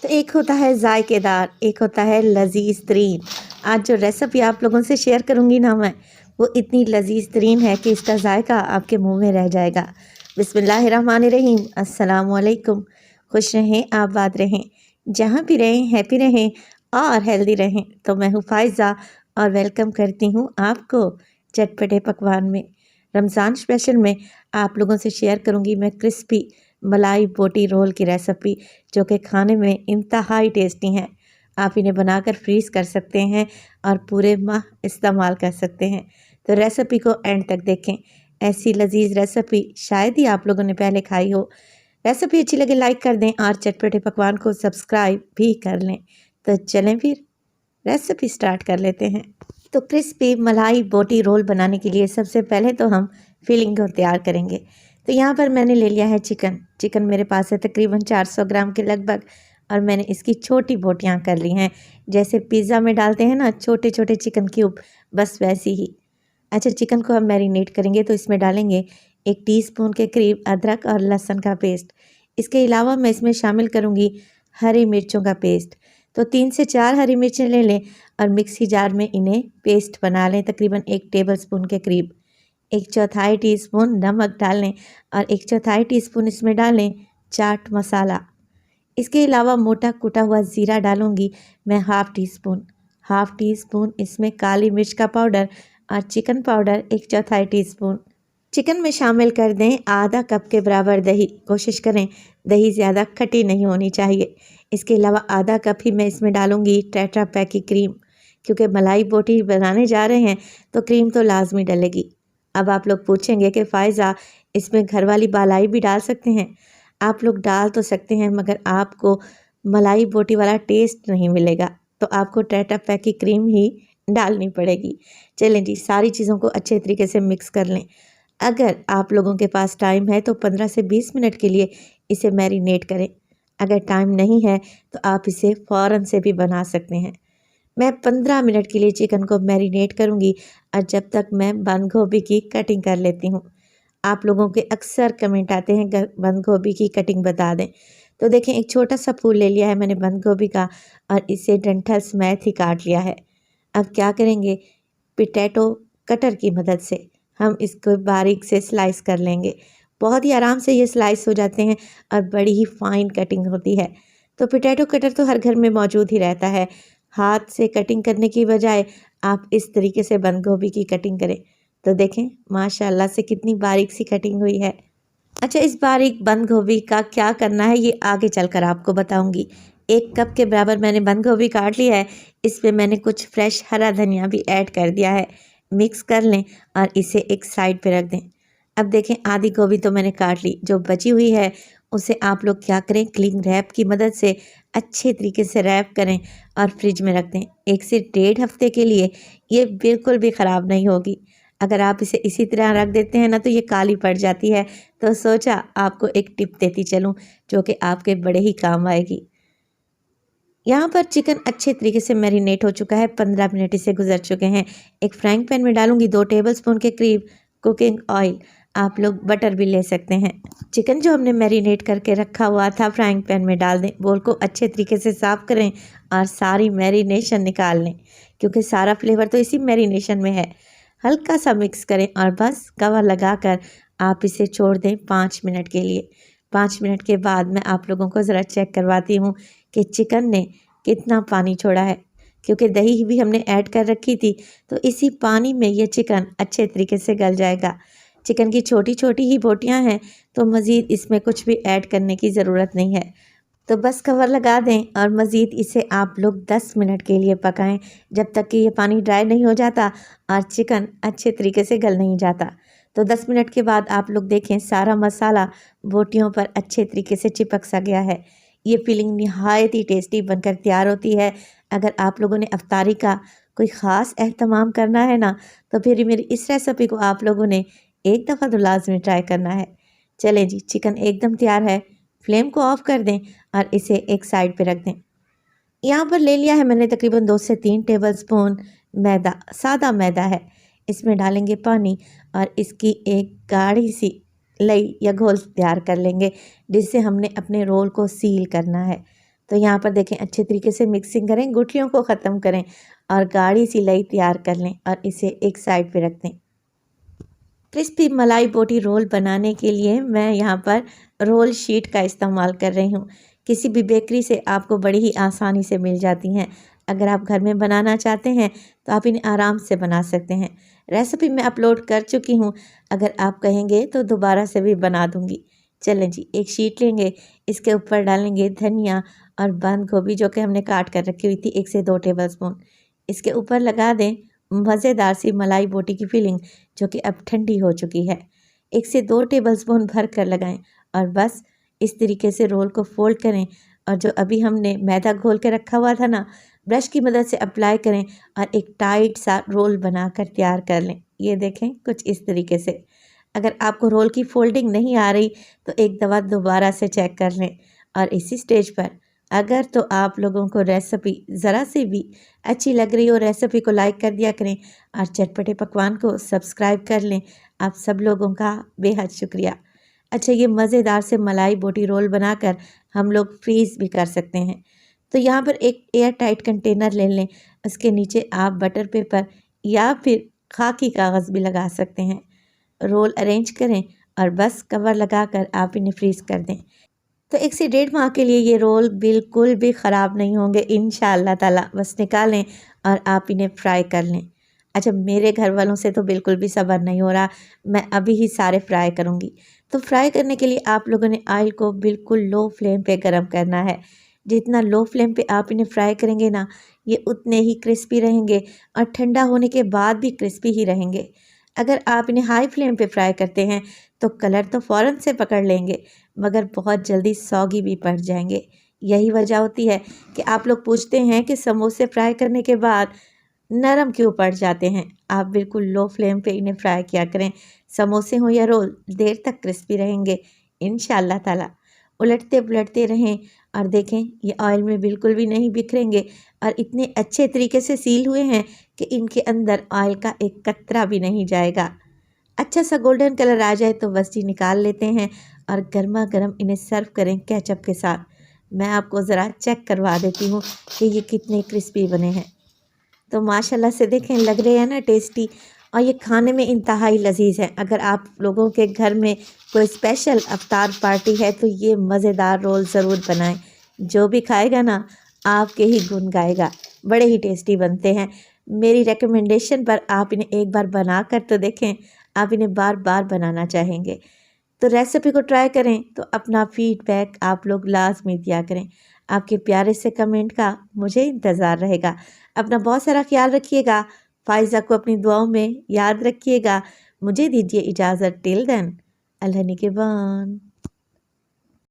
तो एक होता है जायकेदार, एक होता है लजीज तरीन। आज जो रेसिपी आप लोगों से शेयर करूंगी ना मैं, वो इतनी लजीज तरीन है कि इसका जायका आपके मुंह में रह जाएगा। बिस्मिल्लाहिर्रहमानिर्रहीम, अस्सलाम वालेकुम। खुश रहें, आबाद रहें, जहाँ भी रहें हैप्पी रहें और हेल्दी रहें। तो मैं हूँ फायज़ा और वेलकम करती हूँ आपको चटपटे पकवान में। रमज़ान स्पेशल में आप लोगों से शेयर करूँगी मैं क्रिस्पी मलाई बोटी रोल की रेसिपी, जो कि खाने में इंतहाई टेस्टी हैं। आप इन्हें बनाकर फ्रीज़ कर सकते हैं और पूरे माह इस्तेमाल कर सकते हैं। तो रेसिपी को एंड तक देखें। ऐसी लजीज रेसिपी शायद ही आप लोगों ने पहले खाई हो। रेसिपी अच्छी लगे लाइक कर दें और चटपटे पकवान को सब्सक्राइब भी कर लें। तो चलें फिर रेसिपी स्टार्ट कर लेते हैं। तो क्रिस्पी मलाई बोटी रोल बनाने के लिए सबसे पहले तो हम फिलिंग को तैयार करेंगे। तो यहाँ पर मैंने ले लिया है चिकन मेरे पास है तकरीबन 400 ग्राम के लगभग, और मैंने इसकी छोटी बोटियाँ कर ली हैं, जैसे पिज़्ज़ा में डालते हैं ना छोटे छोटे चिकन क्यूब, बस वैसी ही। अच्छा, चिकन को हम मैरिनेट करेंगे तो इसमें डालेंगे 1 टीस्पून के करीब अदरक और लहसुन का पेस्ट। इसके अलावा मैं इसमें शामिल करूँगी हरी मिर्चों का पेस्ट। तो 3 से 4 हरी मिर्चें ले लें और मिक्सी जार में इन्हें पेस्ट बना लें, तकरीबन 1 टेबलस्पून के करीब। 1/4 टीस्पून नमक डाल लें और 1/4 टीस्पून इसमें डालें चाट मसाला। इसके अलावा मोटा कुटा हुआ ज़ीरा डालूंगी मैं हाफ़ टी स्पून इसमें काली मिर्च का पाउडर और चिकन पाउडर 1/4 टीस्पून। चिकन में शामिल कर दें आधा कप के बराबर दही। कोशिश करें दही ज़्यादा खट्टी नहीं होनी चाहिए। इसके अलावा आधा कप ही मैं इसमें डालूंगी टेट्रा पैक की क्रीम, क्योंकि मलाई बोटी बनाने जा रहे हैं तो क्रीम तो लाजमी डलेगी। अब आप लोग पूछेंगे कि फ़ायज़ा इसमें घर वाली बालाई भी डाल सकते हैं। आप लोग डाल तो सकते हैं, मगर आपको मलाई बोटी वाला टेस्ट नहीं मिलेगा, तो आपको टेट्रा पैक की क्रीम ही डालनी पड़ेगी। चलें जी, सारी चीज़ों को अच्छे तरीके से मिक्स कर लें। अगर आप लोगों के पास टाइम है तो 15 से 20 मिनट के लिए इसे मैरिनेट करें। अगर टाइम नहीं है तो आप इसे फ़ौरन से भी बना सकते हैं। मैं 15 मिनट के लिए चिकन को मैरिनेट करूंगी और जब तक मैं बंद गोभी की कटिंग कर लेती हूँ। आप लोगों के अक्सर कमेंट आते हैं बंद गोभी की कटिंग बता दें। तो देखें, एक छोटा सा फूल ले लिया है मैंने बंद गोभी का और इसे डंठल समेत ही काट लिया है। अब क्या करेंगे, पोटैटो कटर की मदद से हम इसको बारीक से स्लाइस कर लेंगे। बहुत ही आराम से ये स्लाइस हो जाते हैं और बड़ी ही फाइन कटिंग होती है। तो पोटैटो कटर तो हर घर में मौजूद ही रहता है। हाथ से कटिंग करने की बजाय आप इस तरीके से बंद गोभी की कटिंग करें। तो देखें माशाल्लाह से कितनी बारीक सी कटिंग हुई है। अच्छा, इस बारीक बंद गोभी का क्या करना है ये आगे चलकर आपको बताऊंगी। 1 कप के बराबर मैंने बंद गोभी काट लिया है। इसमें मैंने कुछ फ्रेश हरा धनिया भी ऐड कर दिया है। मिक्स कर लें और इसे एक साइड पे रख दें। अब देखें, आधी गोभी तो मैंने काट ली, जो बची हुई है उसे आप लोग क्या करें, क्लिंग रैप की मदद से अच्छे तरीके से रैप करें और फ्रिज में रख दें 1 से 1.5 हफ्ते के लिए। ये बिल्कुल भी ख़राब नहीं होगी। अगर आप इसे इसी तरह रख देते हैं ना तो ये काली पड़ जाती है। तो सोचा आपको एक टिप देती चलूं, जो कि आपके बड़े ही काम आएगी। यहाँ पर चिकन अच्छे तरीके से मैरिनेट हो चुका है, 15 मिनट इसे गुजर चुके हैं। एक फ्राइंग पैन में डालूंगी 2 टेबलस्पून के करीब कुकिंग ऑयल। आप लोग बटर भी ले सकते हैं। चिकन जो हमने मैरिनेट करके रखा हुआ था फ्राइंग पैन में डाल दें। बोल को अच्छे तरीके से साफ़ करें और सारी मैरिनेशन निकाल लें, क्योंकि सारा फ्लेवर तो इसी मैरिनेशन में है। हल्का सा मिक्स करें और बस कवर लगाकर आप इसे छोड़ दें 5 मिनट के लिए। 5 मिनट के बाद मैं आप लोगों को ज़रा चेक करवाती हूँ कि चिकन ने कितना पानी छोड़ा है, क्योंकि दही भी हमने ऐड कर रखी थी। तो इसी पानी में ये चिकन अच्छे तरीके से गल जाएगा। चिकन की छोटी छोटी ही बोटियां हैं, तो मज़ीद इसमें कुछ भी ऐड करने की ज़रूरत नहीं है। तो बस कवर लगा दें और मज़ीद इसे आप लोग 10 मिनट के लिए पकाएं, जब तक कि ये पानी ड्राई नहीं हो जाता और चिकन अच्छे तरीके से गल नहीं जाता। तो 10 मिनट के बाद आप लोग देखें सारा मसाला बोटियों पर अच्छे तरीके से चिपक सा गया है। ये फिलिंग नहायत ही टेस्टी बनकर तैयार होती है। अगर आप लोगों ने अफ्तारी का कोई ख़ास एहतमाम करना है ना, तो फिर मेरी इस रेसिपी को आप लोगों ने एक दफ़ा तो लाजमी ट्राई करना है। चलें जी, चिकन एकदम तैयार है। फ्लेम को ऑफ कर दें और इसे एक साइड पे रख दें। यहाँ पर ले लिया है मैंने तकरीबन 2 से 3 टेबलस्पून मैदा, सादा मैदा है। इसमें डालेंगे पानी और इसकी एक गाढ़ी सी लई या घोल तैयार कर लेंगे, जिससे हमने अपने रोल को सील करना है। तो यहाँ पर देखें अच्छे तरीके से मिक्सिंग करें, गुठलियों को ख़त्म करें और गाढ़ी सी लई तैयार कर लें और इसे एक साइड पे रख दें। क्रिस्पी मलाई बोटी रोल बनाने के लिए मैं यहाँ पर रोल शीट का इस्तेमाल कर रही हूँ। किसी भी बेकरी से आपको बड़ी ही आसानी से मिल जाती हैं। अगर आप घर में बनाना चाहते हैं तो आप इन्हें आराम से बना सकते हैं। रेसिपी मैं अपलोड कर चुकी हूँ, अगर आप कहेंगे तो दोबारा से भी बना दूँगी। चलें जी, एक शीट लेंगे, इसके ऊपर डालेंगे धनिया और बंद गोभी जो कि हमने काट कर रखी हुई थी 1 से 2 टेबलस्पून। इसके ऊपर लगा दें मज़ेदार सी मलाई बोटी की फिलिंग जो कि अब ठंडी हो चुकी है। 1 से 2 टेबलस्पून भर कर लगाएं और बस इस तरीके से रोल को फोल्ड करें और जो अभी हमने मैदा घोल के रखा हुआ था ना, ब्रश की मदद से अप्लाई करें और एक टाइट सा रोल बनाकर तैयार कर लें। ये देखें कुछ इस तरीके से। अगर आपको रोल की फोल्डिंग नहीं आ रही तो एक दफ़ा दोबारा से चेक कर लें। और इसी स्टेज पर अगर तो आप लोगों को रेसिपी ज़रा सी भी अच्छी लग रही हो, रेसिपी को लाइक कर दिया करें और चटपटे पकवान को सब्सक्राइब कर लें। आप सब लोगों का बेहद शुक्रिया। अच्छा, ये मज़ेदार से मलाई बोटी रोल बनाकर हम लोग फ्रीज़ भी कर सकते हैं। तो यहाँ पर एक एयर टाइट कंटेनर ले लें, उसके नीचे आप बटर पेपर या फिर खाकी कागज़ भी लगा सकते हैं। रोल अरेंज करें और बस कवर लगाकर आप इन्हें फ्रीज़ कर दें। तो 1 से 1.5 माह के लिए ये रोल बिल्कुल भी ख़राब नहीं होंगे इंशाअल्लाह ताला। बस निकालें और आप इन्हें फ्राई कर लें। अच्छा, मेरे घर वालों से तो बिल्कुल भी सब्र नहीं हो रहा, मैं अभी ही सारे फ्राई करूँगी। तो फ्राई करने के लिए आप लोगों ने ऑयल को बिल्कुल लो फ्लेम पे गरम करना है। जितना लो फ्लेम पे आप इन्हें फ्राई करेंगे ना, ये उतने ही क्रिस्पी रहेंगे और ठंडा होने के बाद भी क्रिस्पी ही रहेंगे। अगर आप इन्हें हाई फ्लेम पे फ्राई करते हैं तो कलर तो फ़ौरन से पकड़ लेंगे, मगर बहुत जल्दी सौगी भी पड़ जाएंगे। यही वजह होती है कि आप लोग पूछते हैं कि समोसे फ्राई करने के बाद नरम क्यों पड़ जाते हैं। आप बिल्कुल लो फ्लेम पे इन्हें फ्राई किया करें। समोसे हों या रोल, देर तक क्रिस्पी रहेंगे इंशाअल्लाह ताला। उलटते पुलटते रहें और देखें ये ऑयल में बिल्कुल भी नहीं बिखरेंगे और इतने अच्छे तरीके से सील हुए हैं कि इनके अंदर ऑयल का एक कतरा भी नहीं जाएगा। अच्छा सा गोल्डन कलर आ जाए तो बस जी निकाल लेते हैं और गर्मा गर्म इन्हें सर्व करें केचप के साथ। मैं आपको ज़रा चेक करवा देती हूँ कि ये कितने क्रिस्पी बने हैं। तो माशाल्लाह से देखें लग रहे हैं ना टेस्टी, और ये खाने में इंतहाई लजीज है। अगर आप लोगों के घर में कोई स्पेशल अफ्तार पार्टी है तो ये मज़ेदार रोल ज़रूर बनाएं। जो भी खाएगा ना आपके ही गुण गाएगा। बड़े ही टेस्टी बनते हैं। मेरी रिकमेंडेशन पर आप इन्हें एक बार बना कर तो देखें, आप इन्हें बार बार बनाना चाहेंगे। तो रेसिपी को ट्राई करें तो अपना फीडबैक आप लोग लाजमी दिया करें। आपके प्यारे से कमेंट का मुझे इंतज़ार रहेगा। अपना बहुत सारा ख्याल रखिएगा। फ़ाइज़ा को अपनी दुआओं में याद रखिएगा। मुझे दीजिए इजाज़त। टिल देन, अल्लाह निगहबान।